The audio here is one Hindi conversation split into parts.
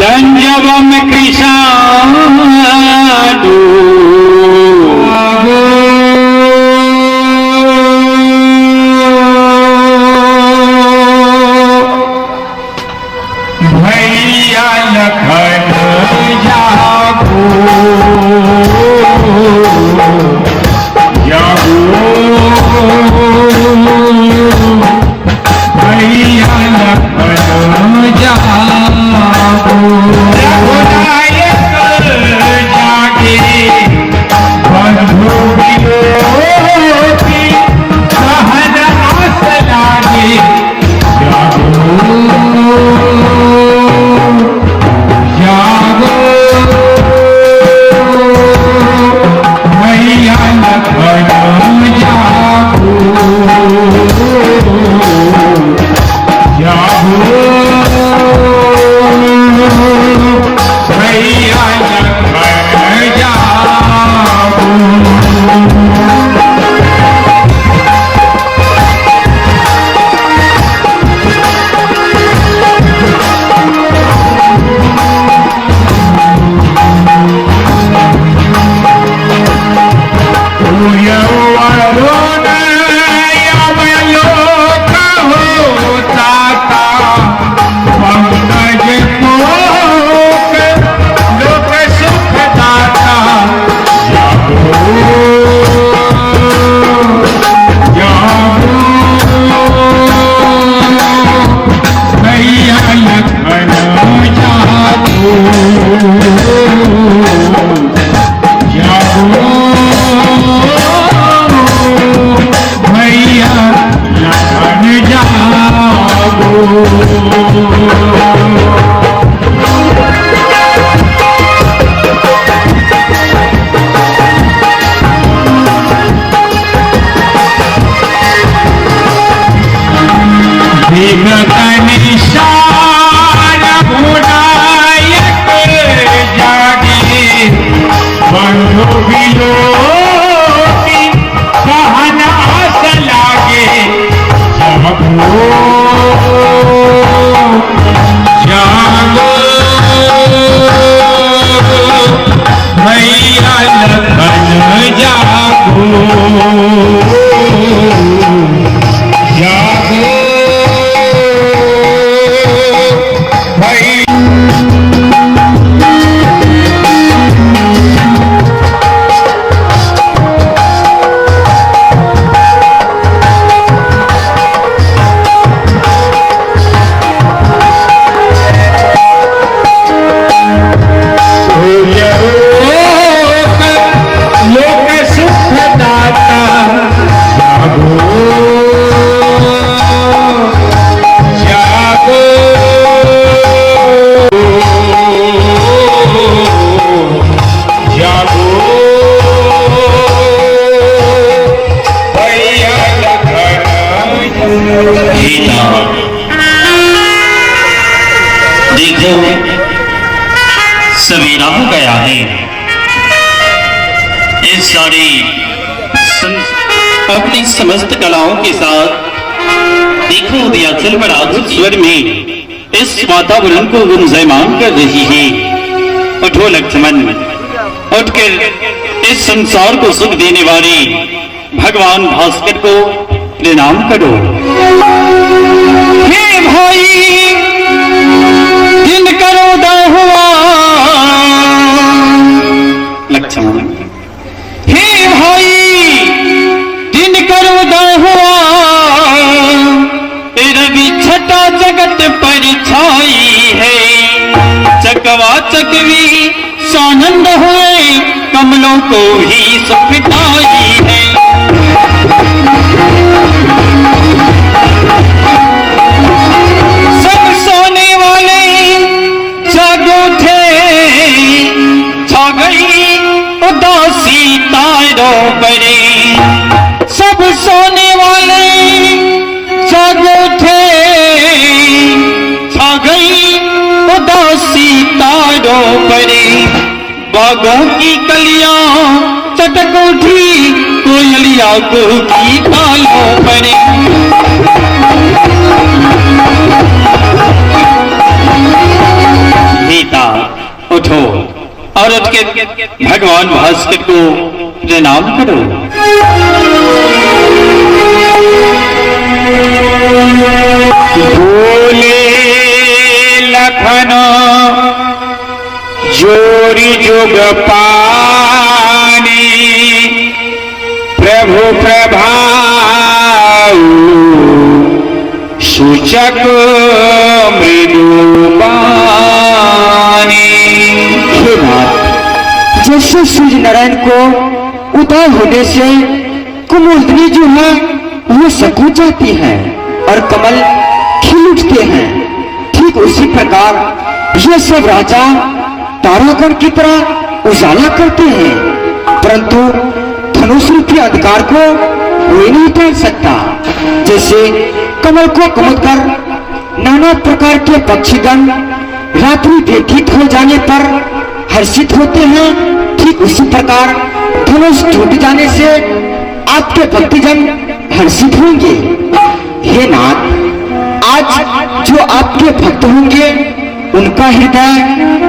दंजवम कृषाणु भैया लखन जागो जागो भैया लखन जागो रघुनायक जागे बंधु विलोकी सहन आस लागे जागो भैया लखन जागो जागो भैया लखन जागो। सवेरा हो गया है। इस सारी अपनी समस्त कलाओं के साथ देखो उदयाचल पर आधुनिक स्वर में इस वातावरण को गुंजायमान कर रही है। उठो लक्ष्मण, उठकर इस संसार को सुख देने वाले भगवान भास्कर को प्रणाम करो। हे भाई दिन करो हुआ लक्ष्मण, हे भाई दिन करो हुआ रवि छटा जगत पर छाई है। चकवा चकवी सानंद हुए कमलों को ही सुखदाई है। सब सोने वाले जागो थे, छा गई उदासी तारों पर। सब सोने वाले जागो थे, छा गई उदासी तारों पर। बागों की कलियां चटक उठी कोयलिया को की तालों पर। भगवान भास्कर को प्रणाम करो। बोले लखन जोरी जुग पानी, प्रभु प्रभाऊ सूचक मृदुबानी। हे नाथ, जैसे सूर्य नारायण को उदय होने से कुमुदनी जो है वो सकुच जाती है और कमल खिल उठते हैं, ठीक उसी प्रकार ये सब राजा तारागण की तरह उजाला करते हैं, परंतु धनुष रूपी अंधकार को कोई नहीं टाल सकता। जैसे कमल को कुमुद कर नाना प्रकार के पक्षीगण रात्रि व्यतीत हो जाने पर हर्षित होते हैं, ठीक उसी प्रकार धनुष टूट जाने से आपके भक्तजन हर्षित होंगे। हे नाथ, आज जो आपके भक्त होंगे उनका हृदय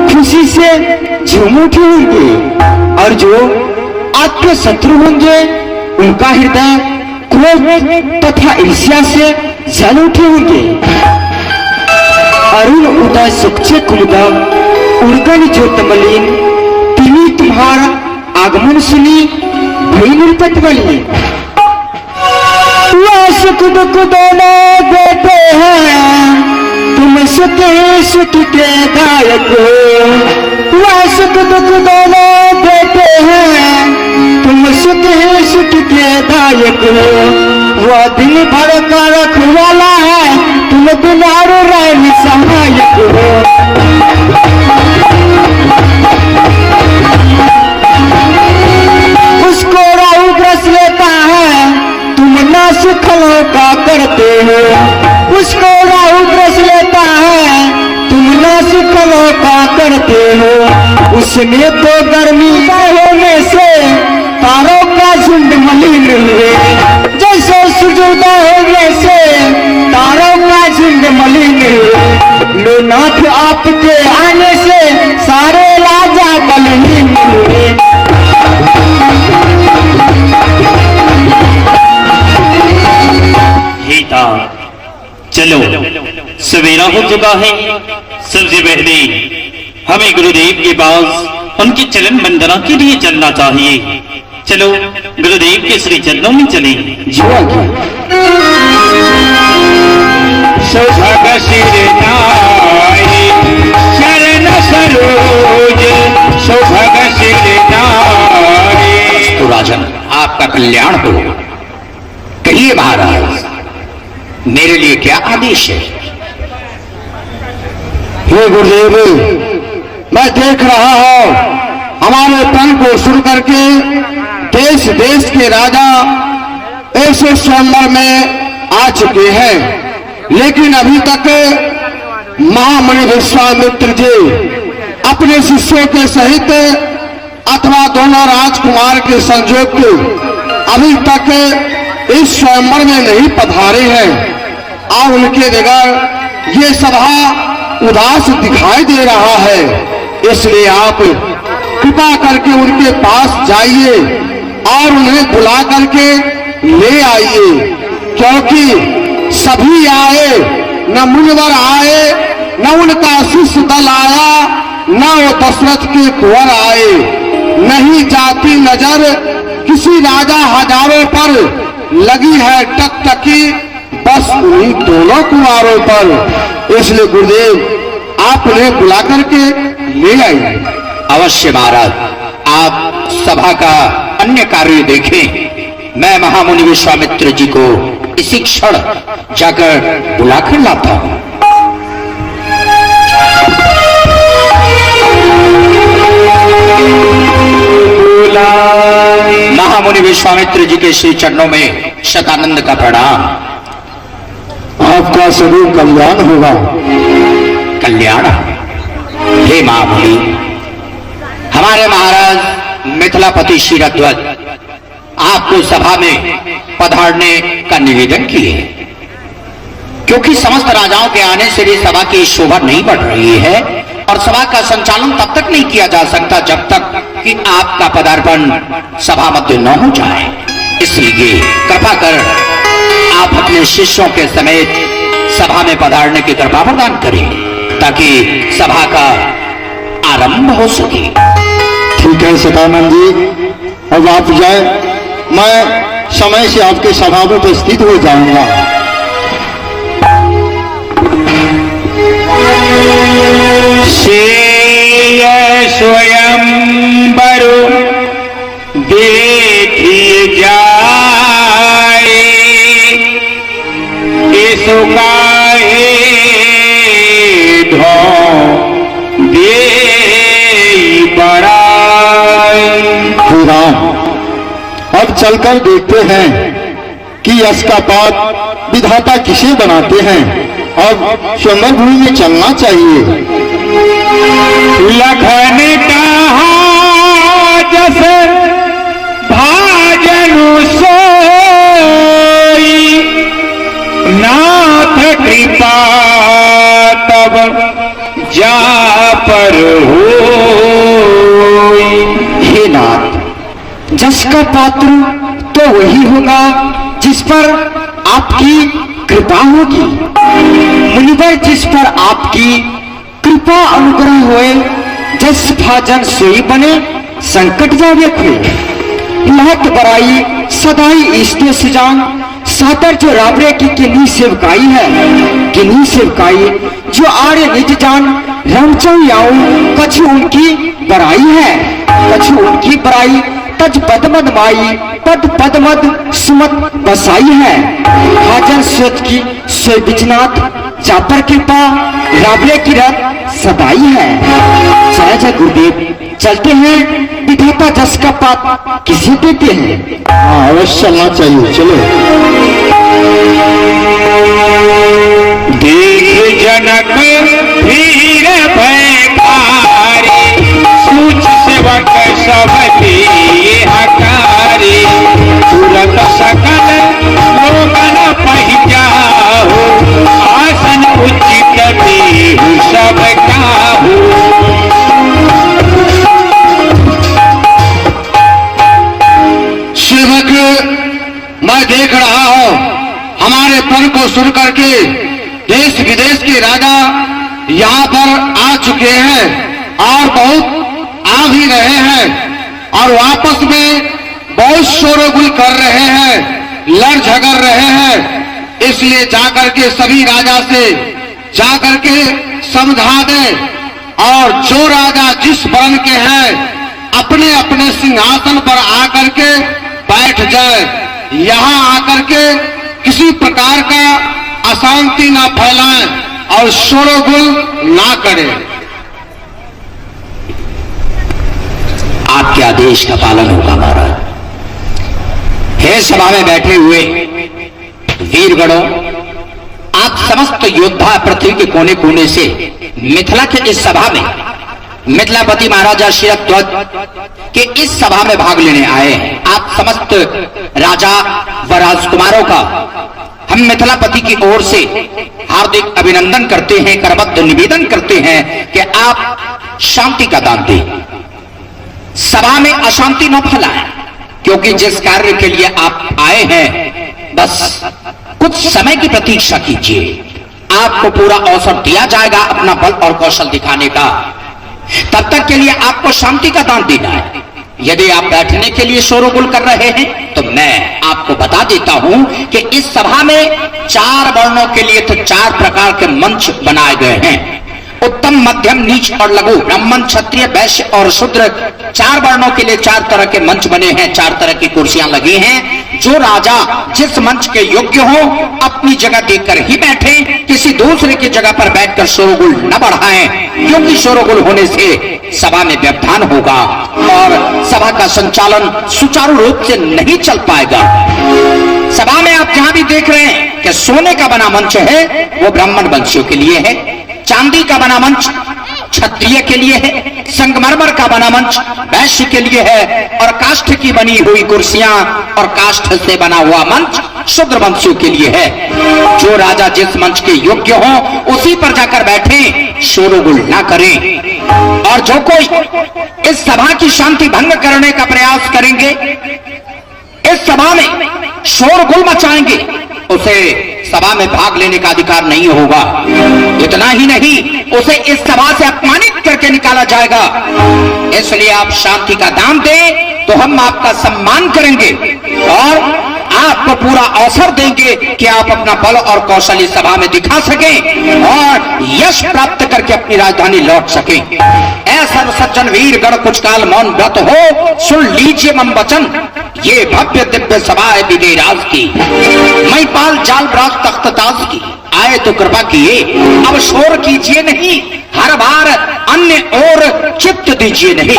खुशी से झूम उठे होंगे और जो आपके शत्रु होंगे उनका हृदय क्रोध तथा ईर्ष्या से जल उठे होंगे। अरुण उदय सुक्षे कुमुदम उर्गन ज्योतमलिन, तिनी तुम्हारा आगमन सुनी भई निर्पत बली। सुख दुख दोनों देते हैं, तुम सुख सुख के दायक हो। वह सुख दुख दोनों देते हैं, तुम सुख सुख के दायक हो। वह दिन भर का रखवाला है, तुम तुम्हारो राय सहायक हो। उसको राहु ग्रस लेता है, तुम ना सुखलों का करते हो। उसको राहु ग्रस लेता है, तुम ना सुखलों का करते हो। उसमें तो गर्मी होने से तारों का झुंड मलिन हुए, जैसे सूर्योदय होने से तारों का झुंड मलिन हुए। लो नाथ आपके आने से सारे राजा बलहीन हुए। गीता चलो, सवेरा हो चुका है। सबसे पहले हमें गुरुदेव के पास उनके चरण वंदना के लिए चलना चाहिए। चलो गुरुदेव के श्री चरणों में चले। सुभग सिर नारी चरण सरोज, सुभग सिर नारी। तो राजन, आपका कल्याण हो। कहिए महाराज, मेरे लिए क्या आदेश है? हे गुरुदेव, मैं देख रहा हूँ हमारे तन को सुन करके देश देश के राजा ऐसे स्वयंवर में आ चुके हैं, लेकिन अभी तक महामुनि विश्वामित्र जी अपने शिष्यों के सहित अथवा दोनों राजकुमार के संयोग के अभी तक इस स्वयंवर में नहीं पधारे हैं। और उनके बगैर ये सभा उदास दिखाई दे रहा है, इसलिए आप कृपा करके उनके पास जाइए और उन्हें बुला करके ले आइए, क्योंकि सभी आए, न मुनिवर आए, न उनका शिष्य दल आया, न वो दशरथ के कुंवर आए। नहीं जाती नजर किसी राजा हजारों पर लगी है टकटकी, बस उन्हीं दोनों कुंवारों पर। इसलिए गुरुदेव आप उन्हें बुला करके ले आइए। अवश्य महाराज, आप सभा का अन्य कार्य देखें, मैं महामुनि विश्वामित्र जी को इसी क्षण जाकर बुलाकर लाता हूं। महामुनि विश्वामित्र जी के श्री चरणों में शतानंद का प्रणाम। आपका स्वरूप कल्याण होगा। कल्याण? हे महामुनि, हमारे महाराज मिथिलापति क्षीरध्वज आपको सभा में पधारने का निवेदन किए, क्योंकि समस्त राजाओं के आने से भी सभा की शोभा नहीं बढ़ रही है और सभा का संचालन तब तक नहीं किया जा सकता जब तक कि आपका पदार्पण सभा मध्य न हो जाए। इसलिए कृपा कर आप अपने शिष्यों के समेत सभा में पधारने की कृपा प्रदान करें ताकि सभा का आरंभ हो सके। ठीक है सदानंद जी, अब आप जाए, मैं समय से आपके सभा में उपस्थित हो जाऊंगा। शेय स्वयंवरु देखिए जाए, इसु काहे धो दे बड़ाई। हे राम, अब चलकर देखते हैं कि यश का पात विधाता किसे बनाते हैं। अब स्वयंवर भूमि में चलना चाहिए। लखन कहा जस भाजनु सोई, नाथ कृपा तब जा पर होई। हे नाथ, जस का पात्र तो वही होगा जिस पर आपकी कृपा होगी। मुनिवर जिस पर आपकी कृपा अनुग्रह होए, जस भाजन सोई बने, संकट जावे खोए। लहत बराई सदाई इष्टे सुजान, सादर जो रावरे की किन्हीं सेवकाई है, किन्हीं सेवकाई जो आड़े निज जान, रमचौ याऊ कछु उनकी बराई है, कछु उनकी बराई तज पदमद माई, पद पदमद सुमत बसाई है। हाजन सोच की सोय बिचनाथ, जापर कृपा रावरे की रथ सदाई है। जय जय गुरुदेव, चलते हैं, विधाता जस का पात किसे देते हैं। हाँ, अवश्य चलना चाहिए, चलो। देख जनक धीर भयकारी, सूच सेवक सब दिए हकारी। तुरंत सकल लोगन पहिजाहु, आसन उचित देहु सब काहू। सेवक, मैं देख रहा हूँ हमारे पन को सुन करके देश विदेश के राजा यहाँ पर आ चुके हैं और बहुत आ भी रहे हैं और आपस में बहुत शोरगुल कर रहे हैं, लड़ झगड़ रहे हैं। इसलिए जाकर के सभी राजा से जाकर के समझा दें और जो राजा जिस वर्ण के हैं अपने अपने सिंहासन पर आकर के बैठ जाए। यहाँ आकर के किसी प्रकार का अशांति ना फैलाएं और शोरगुल ना करें। आपके आदेश का पालन होगा महाराज। हे सभा में बैठे हुए वीरगणों, आप समस्त योद्धा पृथ्वी के कोने कोने से मिथिला के इस सभा में मिथिलापति महाराजा शिरध्वज के इस सभा में भाग लेने आए हैं। आप समस्त राजा व राजकुमारों का हम मिथिलापति की ओर से हार्दिक अभिनंदन करते हैं, करबद्ध निवेदन करते हैं कि आप शांति का दान दें, सभा में अशांति न फैलाएं, क्योंकि जिस कार्य के लिए आप आए हैं बस कुछ समय की प्रतीक्षा कीजिए। आपको पूरा अवसर दिया जाएगा अपना बल और कौशल दिखाने का। तब तक के लिए आपको शांति का दान देना है। यदि आप बैठने के लिए शोरगुल कर रहे हैं तो मैं आपको बता देता हूं कि इस सभा में 4 वर्णों के लिए तो 4 प्रकार के मंच बनाए गए हैं। उत्तम, मध्यम, नीच और लघु, ब्राह्मण, क्षत्रिय, वैश्य और शूद्र, 4 वर्णों के लिए 4 तरह के मंच बने हैं, 4 तरह की कुर्सियां लगी हैं। जो राजा जिस मंच के योग्य हो अपनी जगह देखकर ही बैठे, किसी दूसरे की जगह पर बैठकर शोरगुल न बढ़ाएं, क्योंकि शोरगुल होने से सभा में व्यवधान होगा और सभा का संचालन सुचारू रूप से नहीं चल पाएगा। सभा में आप जहां भी देख रहे हैं कि सोने का बना मंच है वो ब्राह्मण वंशियों के लिए है, चांदी का बना मंच क्षत्रिय के लिए है, संगमरमर का बना मंच वैश्य के लिए है और काष्ठ की बनी हुई कुर्सियां और काष्ठ से बना हुआ मंच शूद्र वंशियों के लिए है। जो राजा जिस मंच के योग्य हो उसी पर जाकर बैठे, शोरगुल ना करें। और जो कोई इस सभा की शांति भंग करने का प्रयास करेंगे, इस सभा में शोरगुल मचाएंगे, उसे सभा में भाग लेने का अधिकार नहीं होगा। इतना ही नहीं, उसे इस सभा से अपमानित करके निकाला जाएगा। इसलिए आप शांति का दाम दें तो हम आपका सम्मान करेंगे और आपको पूरा अवसर देंगे कि आप अपना बल और कौशल इस सभा में दिखा सकें और यश प्राप्त करके अपनी राजधानी लौट सकें। ऐसा सज्जन वीर गण कुछ काल मौन व्रत हो, सुन लीजिए मम वचन, ये भव्य दिव्य सभा है विजयराज की, महिपाल जालराज तख्त ताज की। आए तो कृपा किए, अब शोर कीजिए नहीं, हर बार अन्य और चित्त दीजिए नहीं।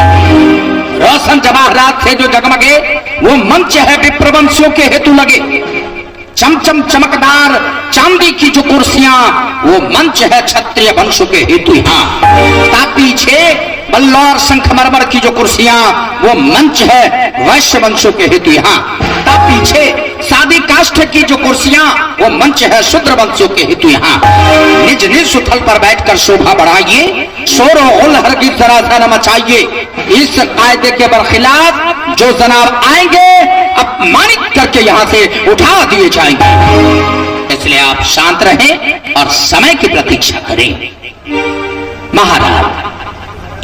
रोशन जवाहरात से जो जगमगे वो मंच है विप्रवंशियों के हेतु लगे। चमचम चमकदार चांदी की जो कुर्सियां वो मंच है क्षत्रिय वंशों के हेतु। यहाँ पीछे बल्लौर शंखमरमर की जो कुर्सियां वो मंच है वैश्य वंशों के हेतु। यहाँ पीछे सादी काष्ठ की जो कुर्सियां वो मंच है शूद्र वंशों के हेतु। यहाँ निज निज सुथल पर बैठकर शोभा बढ़ाइए, शोर होल हरगिज़ जरा सा न मचाइए। इस कायदे के बरखिलाफ जो जनाब आएंगे अपमानित करके यहाँ से उठा दिए जाएंगे। इसलिए आप शांत रहें और समय की प्रतीक्षा करें। महाराज,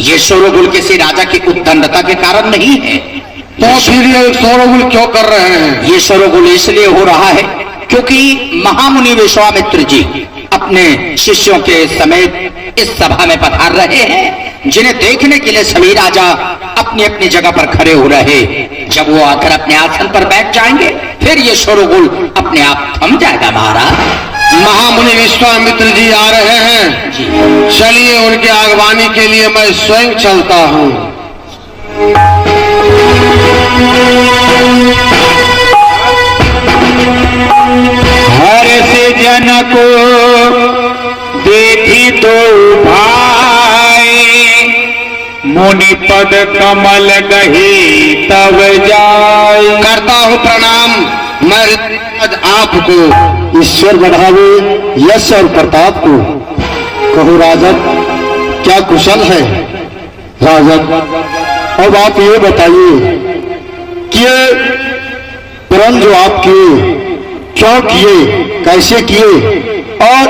ये शोरगुल किसी राजा की उद्दंडता के कारण नहीं है। तो फिर ये शोरगुल क्यों कर रहे हैं? ये शोरगुल इसलिए हो रहा है क्योंकि महामुनि विश्वामित्र जी अपने शिष्यों के समेत इस सभा में पधार रहे हैं, जिन्हें देखने के लिए सभी राजा अपनी अपनी जगह पर खड़े हो रहे। जब वो आकर अपने आसन पर बैठ जाएंगे फिर ये शोरगुल अपने आप थम जाएगा। महाराज, महामुनि विश्वामित्र जी आ रहे हैं, चलिए उनके आगवानी के लिए मैं स्वयं चलता हूँ। हर्ष जनक देखी दो भाई, मुनि पद कमल गही तब जाए। करता हूँ प्रणाम मैं आज आपको। ईश्वर बढ़ावे यश और प्रताप को। कहो राजन, क्या कुशल है? राजन, अब आप ये बताइए कि ये प्रण जो आप किए, क्यों किए, कैसे किए, और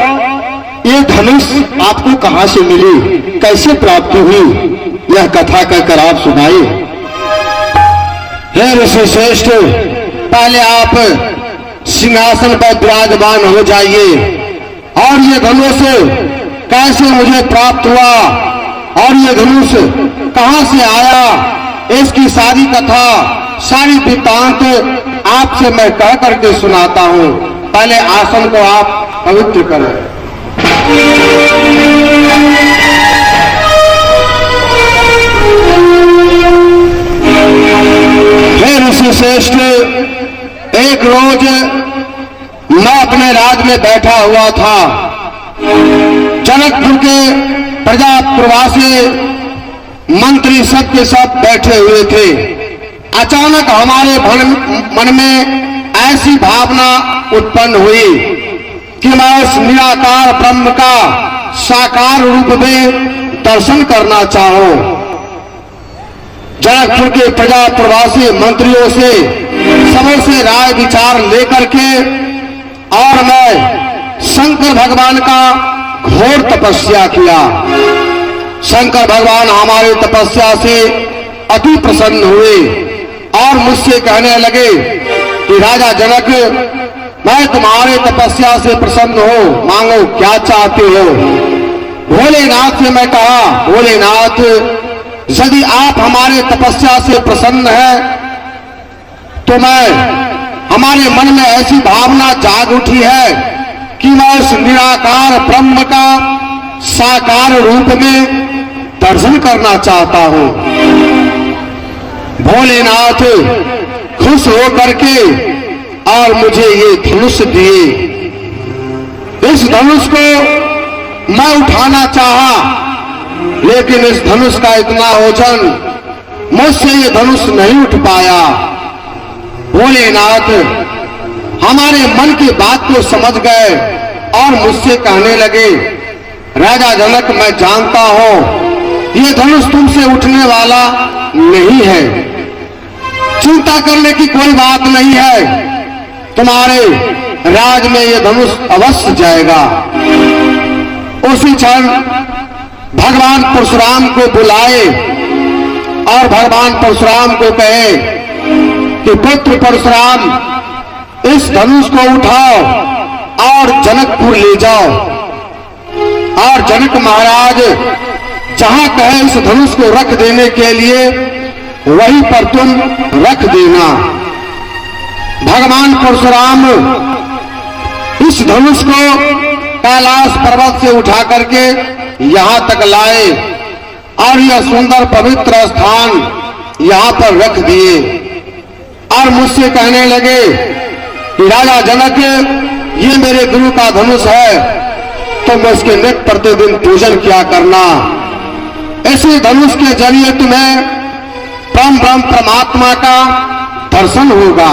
ये धनुष आपको कहां से मिली, कैसे प्राप्त हुई, यह कथा कहकर आप सुनाइए। हे ऋषि श्रेष्ठ, पहले आप सिंहासन पर विराजमान हो जाइए और ये धनुष कैसे मुझे प्राप्त हुआ और ये धनुष कहां से आया, इसकी सारी कथा, सारी वृत्तांत आपसे मैं कह करके सुनाता हूं। पहले आसन को आप पवित्र करें। हे ऋषि श्रेष्ठ, एक रोज मैं अपने राज में बैठा हुआ था। जनकपुर के प्रजा प्रवासी मंत्री सब के सब बैठे हुए थे। अचानक हमारे मन में ऐसी भावना उत्पन्न हुई कि मैं उस निराकार ब्रह्म का साकार रूप में दर्शन करना चाहूं। जनकपुर के प्रजा प्रवासी मंत्रियों से सबों से राय विचार लेकर के और मैं शंकर भगवान का घोर तपस्या किया। शंकर भगवान हमारी तपस्या से अति प्रसन्न हुए और मुझसे कहने लगे कि राजा जनक, मैं तुम्हारे तपस्या से प्रसन्न हूं, मांगो क्या चाहते हो। भोलेनाथ से मैं कहा, भोलेनाथ, यदि आप हमारे तपस्या से प्रसन्न हैं तो हमारे मन में ऐसी भावना जाग उठी है कि मैं उस निराकार ब्रह्म का साकार रूप में दर्शन करना चाहता हूं। भोलेनाथ खुश होकर के और मुझे ये धनुष दिए। इस धनुष को मैं उठाना चाहा, लेकिन इस धनुष का इतना वजन, मुझसे ये धनुष नहीं उठ पाया। भोलेनाथ हमारे मन की बात को समझ गए और मुझसे कहने लगे राजा जनक, मैं जानता हूं ये धनुष तुमसे उठने वाला नहीं है। चिंता करने की कोई बात नहीं है, तुम्हारे राज में ये धनुष अवश्य जाएगा। उसी क्षण भगवान परशुराम को बुलाए और भगवान परशुराम को कहे कि पुत्र परशुराम, इस धनुष को उठाओ और जनकपुर ले जाओ, और जनक महाराज जहां कहे इस धनुष को रख देने के लिए वहीं पर तुम रख देना। भगवान परशुराम इस धनुष को कैलाश पर्वत से उठा करके यहां तक लाए और यह सुंदर पवित्र स्थान यहां पर रख दिए और मुझसे कहने लगे कि राजा जनक, ये मेरे गुरु का धनुष है, तुम इसके नित्य प्रतिदिन पूजन किया करना। इसी धनुष के जरिए तुम्हें परम ब्रह्म परमात्मा का दर्शन होगा।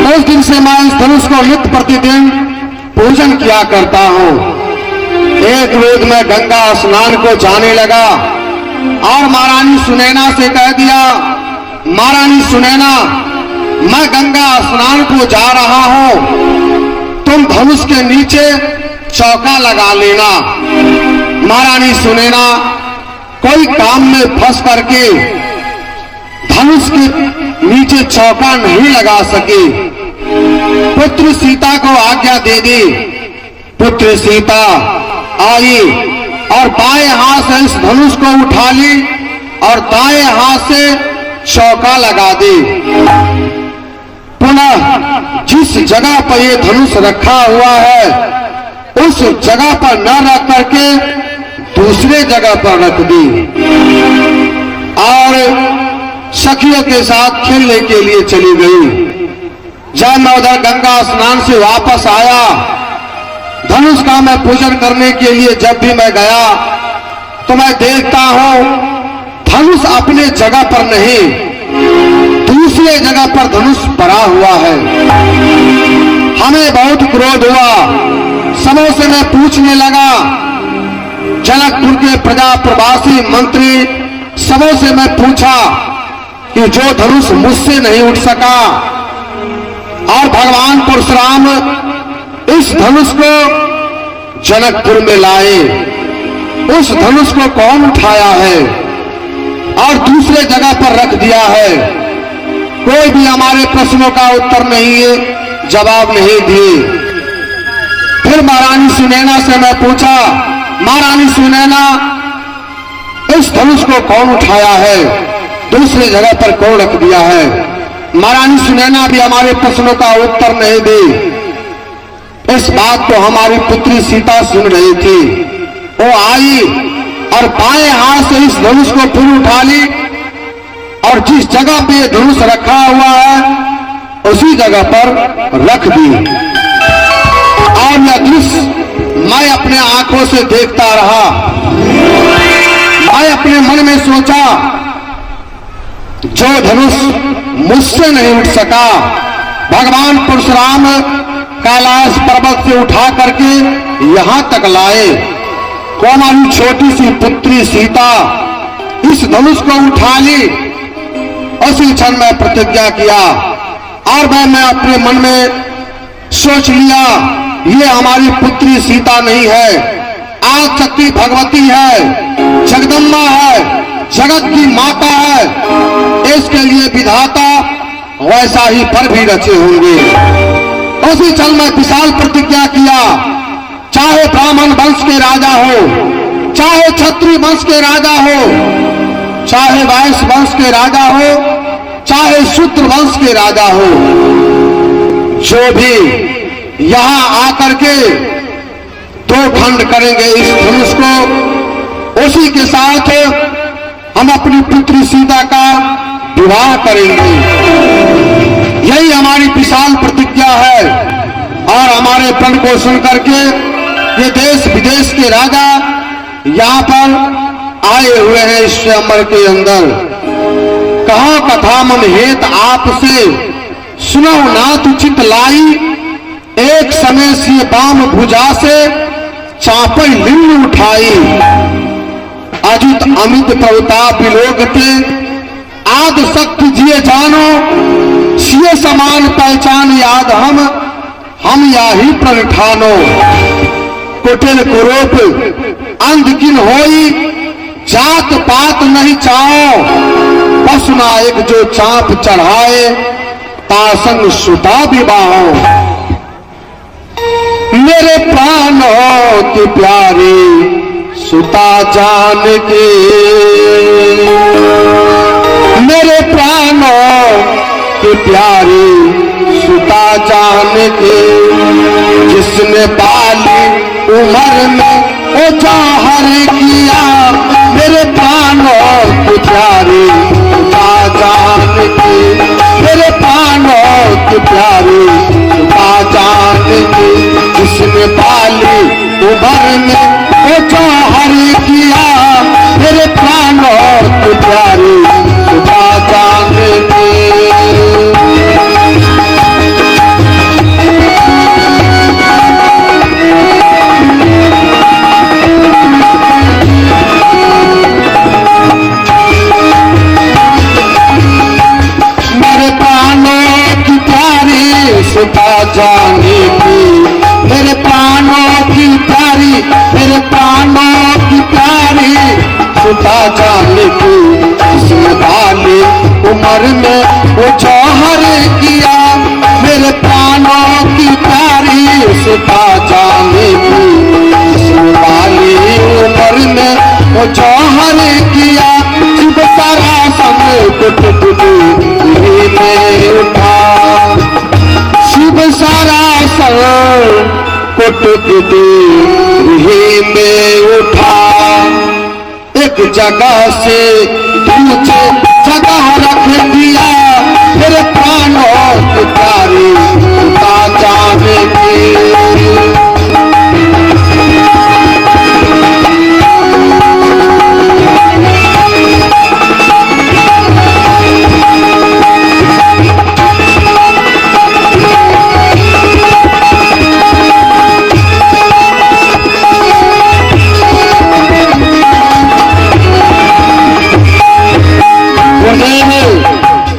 उस दिन से मैं इस धनुष को नित्य प्रतिदिन पूजन किया करता हूं। एक रोज मैं गंगा स्नान को जाने लगा और महारानी सुनैना से कह दिया, महारानी सुनैना, मैं गंगा स्नान को जा रहा हूं, तुम धनुष के नीचे चौका लगा लेना। महारानी सुनैना कोई काम में फंस करके धनुष के नीचे चौका नहीं लगा सकी। पुत्र सीता को आज्ञा दे दी। पुत्र सीता आई और बाएं हाथ से इस धनुष को उठा ली और दाएं हाथ से चौका लगा दी। पुनः जिस जगह पर ये धनुष रखा हुआ है उस जगह पर न रख करके दूसरे जगह पर रख दी और सखियों के साथ खेलने के लिए चली गई। जब मैं उधर गंगा स्नान से वापस आया, धनुष का मैं पूजन करने के लिए जब भी मैं गया तो मैं देखता हूं धनुष अपने जगह पर नहीं, दूसरे जगह पर धनुष पड़ा हुआ है। हमें बहुत क्रोध हुआ। समों से मैं पूछने लगा, जनकपुर के प्रजा प्रवासी मंत्री सबों से मैं पूछा कि जो धनुष मुझसे नहीं उठ सका और भगवान परशुराम इस धनुष को जनकपुर में लाए, उस धनुष को कौन उठाया है और दूसरे जगह पर रख दिया है? कोई भी हमारे प्रश्नों का उत्तर नहीं है, जवाब नहीं दिए। फिर महारानी सुनैना से मैं पूछा, महारानी सुनैना, इस धनुष को कौन उठाया है, दूसरे जगह पर कौन रख दिया है? महारानी सुनैना भी हमारे प्रश्नों का उत्तर नहीं दी। इस बात को हमारी पुत्री सीता सुन रही थी। वो आई और बाएं हाथ से इस धनुष को फिर उठा ली और जिस जगह पे ये धनुष रखा हुआ है उसी जगह पर रख दी। और यह दृश्य मैं अपने आंखों से देखता रहा। मैं अपने मन में सोचा, जो धनुष मुझसे नहीं उठ सका, भगवान परशुराम कैलाश पर्वत से उठा करके यहां तक लाए, तो हमारी छोटी सी पुत्री सीता इस धनुष को उठा ली। उसी क्षण मैं प्रतिज्ञा किया और मैं अपने मन में सोच लिया, ये हमारी पुत्री सीता नहीं है, आज शक्ति भगवती है, जगदम्बा है, जगत की माता है। इसके लिए विधाता वैसा ही फल भी रचे होंगे। उसी क्षण मैं विशाल प्रतिज्ञा किया, चाहे ब्राह्मण वंश के राजा हो, चाहे क्षत्रिय वंश के राजा हो, चाहे वैश्य वंश के राजा हो, चाहे शूद्र वंश के राजा हो, जो भी यहां आकर के दो खंड करेंगे इस धनुष को, उसी के साथ हम अपनी पुत्री सीता का विवाह करेंगे। यही हमारी विशाल प्रतिज्ञा है। और हमारे प्रण को सुनकर के ये देश विदेश के राजा यहाँ पर आए हुए हैं इस स्वयंवर के अंदर। कहा कथा मन हेत आपसे सुनो नाथ चित लाई, एक समय से बाम भुजा से चापई लिंग उठाई, अजित अमित प्रताप विलोकते, आद शक्ति जिये जानो, सिय समान पहचान याद हम याही प्रणठानो। कुटिल कुरूप अंधकिन होई, जात पात नहीं चाओ, बस नायक जो चाप चढ़ाए, तासंग सुता विवाहो। मेरे प्राणों की प्यारी सुता जान के, मेरे प्राणों की प्यारी सुता जान के, जिसने पाली उम्र में वो जौहर किया, मेरे प्राणों की प्यारी सुता जान के, मेरे प्राणों की प्यारी सुता जान के, जिसने पाली उम्र में वो जौहर किया, मेरे प्राणों की प्यारी सुता जान के। सुता जाने की, मेरे प्राणों की प्यारी, मेरे प्राणों की प्यारी सुता जाने की, जिसने वाली उम्र में वो जौहर किया, मेरे प्राणों की प्यारी सुता जाने की, जिसने वाली उम्र में वो जौहर किया, शिव सारा संग कुट में उठा, शिव सारा संग कुट में उठा, एक जगह से दूसरे जगह रख दिया, मेरे प्राणों की प्यारी सुता जाने की।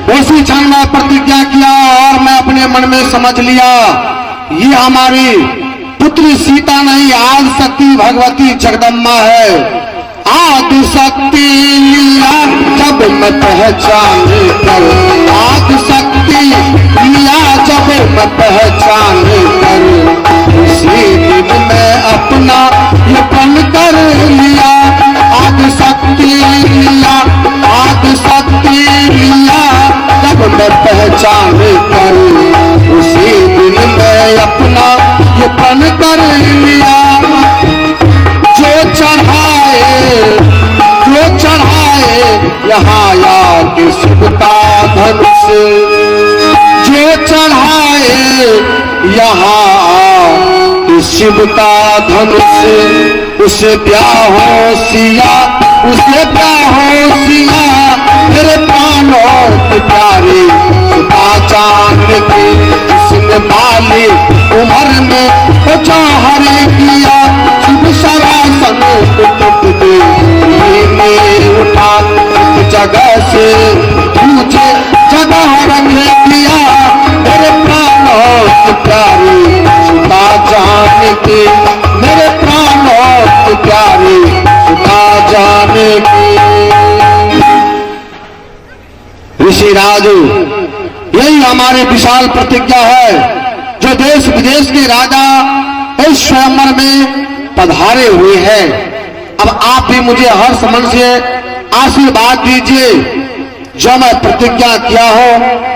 उसी क्षण में प्रतिज्ञा किया और मैं अपने मन में समझ लिया, ये हमारी पुत्री सीता नहीं, आदि शक्ति भगवती जगदम्बा है। आदि शक्ति लिया जब मैं पहचान कर, आदि शक्ति लिया जब मैं पहचान कर, उसी दिन मैं अपना ये पन कर लिया। आदि शक्ति लिया, आदि शक्ति लिया जब मैं पहचान कर, उसी दिन मैं अपना ये पन कर लिया। जो चढ़ाए यहाँ याद शिव का धनुष, जो चढ़ाए यहाँ शिव का धनुष, उसे ब्याहो सिया, उसे ब्याहो सिया, मेरे प्राणों की प्यारी सुता जान की, उसने बाली उम्र में वो जौहर किया, शिव सारा संग में उठा, एक जगह से दूसरे जगह रख दिया, मेरे प्राणों की प्यारी सुता जान की, मेरे प्राणों की प्यारी सुता जान की। ऋषि राजू, यही हमारी विशाल प्रतिज्ञा है, जो देश विदेश के राजा इस स्वयंवर में पधारे हुए हैं। अब आप भी मुझे हर्ष मन से आशीर्वाद दीजिए, जो मैं प्रतिज्ञा किया हो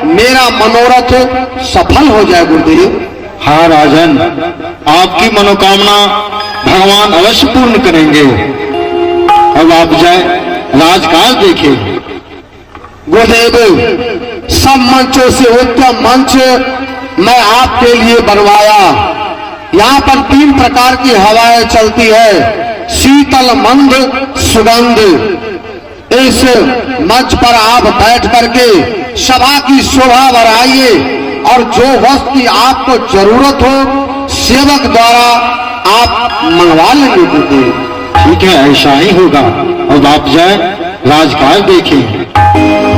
मेरा मनोरथ सफल हो जाए गुरुदेव। हाँ राजन, आपकी मनोकामना भगवान अवश्य पूर्ण करेंगे। अब आप जाए राजकाज देखें। गुरुदेव, सब मंचों से उत्तम मंच मैं आपके लिए बनवाया। यहाँ पर 3 प्रकार की हवाएं चलती है, शीतल मंद सुगंध। इस मंच पर आप बैठ करके सभा की शोभा बढ़ाइए और जो वस्तु की आपको जरूरत हो सेवक द्वारा आप मंगवा लेंगे गुरुदेव। ठीक है, ऐसा ही होगा। अब आप जाए राजकाज देखें।